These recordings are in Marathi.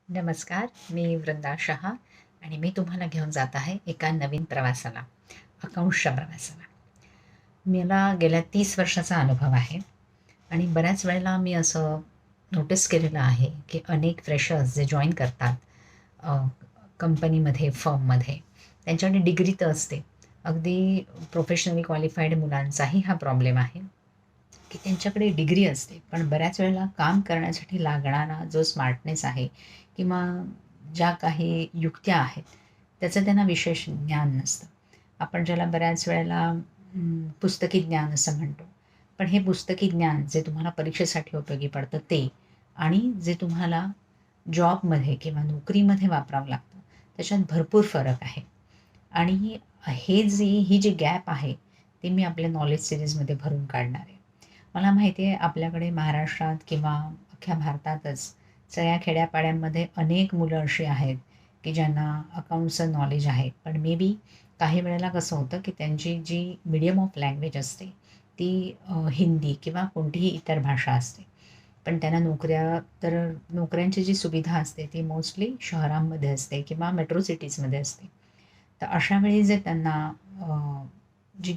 नमस्कार, मी वृंदा शहा आणि मी तुम्हाला घेऊन जात आहे एका नवीन प्रवासाला, अकाउंट्सच्या प्रवासाला. मला गेल्या 30 वर्षाचा अनुभव आहे आणि बऱ्याच वेळेला मी असं नोटीस केलेलं आहे, की अनेक फ्रेशर्स जे जॉइन करतात अ, कंपनीमध्ये, फर्ममध्ये, त्यांच्याकडे डिग्री तर असते. अगदी प्रोफेशनली क्वालिफाईड मुलांचाही हा प्रॉब्लेम आहे, की त्यांच्याकडे डिग्री असते, पण बऱ्याच वेळेला काम करण्यासाठी लागणारा जो स्मार्टनेस आहे किंवा ज्या काही युक्त्या आहेत, त्याचं त्यांना विशेष ज्ञान नसतं. आपण ज्याला बऱ्याच वेळेला पुस्तकी ज्ञान असं म्हणतो. पण हे पुस्तकी ज्ञान जे तुम्हाला परीक्षेसाठी उपयोगी पडतं ते आणि जे तुम्हाला जॉबमध्ये किंवा नोकरीमध्ये वापरावं लागतं, त्याच्यात भरपूर फरक आहे. आणि ही जी गॅप आहे, ती मी आपल्या नॉलेज सीरीजमध्ये भरून काढणार आहे. मला माहिती आहे आपल्याकडे महाराष्ट्रात किंवा अख्ख्या भारतातच सगळ्या खेड्यापाड्यांमध्ये अनेक मुलं अशी आहेत, की ज्यांना अकाउंटचं नॉलेज आहे. पण मे बी काही वेळेला कसं होतं, की त्यांची जी मीडियम ऑफ लँग्वेज असते, ती हिंदी किंवा कोणतीही इतर भाषा असते. पण त्यांना नोकऱ्यांची जी सुविधा असते, ती मोस्टली शहरांमध्ये असते किंवा मेट्रो सिटीजमध्ये असते. तर अशा वेळी जे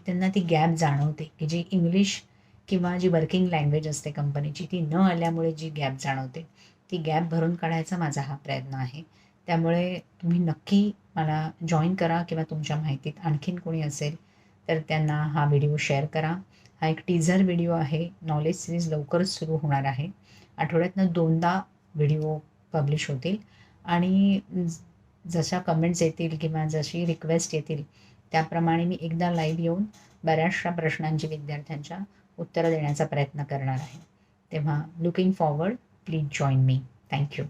त्यांना ती गॅप जाणवते, की जी इंग्लिश किंवा जी वर्किंग लँग्वेज असते कंपनीची, ती न आल्यामुळे जी गॅप जाणवते, ती गॅप भरून काढायचा माझा हा प्रयत्न आहे. त्यामुळे तुम्ही नक्की मला जॉइन करा किंवा तुमच्या माहितीत आणखीन कोणी असेल, तर त्यांना हा व्हिडिओ शेअर करा. हा एक टीझर व्हिडिओ आहे. नॉलेज सीरीज लवकरच सुरू होणार आहे. आठवड्यातनं 2दा व्हिडिओ पब्लिश होतील आणि जशा कमेंट्स येतील किंवा जशी रिक्वेस्ट येतील, त्याप्रमाणे मी एकदा लाईव्ह येऊन बऱ्याचशा प्रश्नांची विद्यार्थ्यांच्या उत्तरं देण्याचा प्रयत्न करणार आहे. तेव्हा looking forward, please join me. Thank you.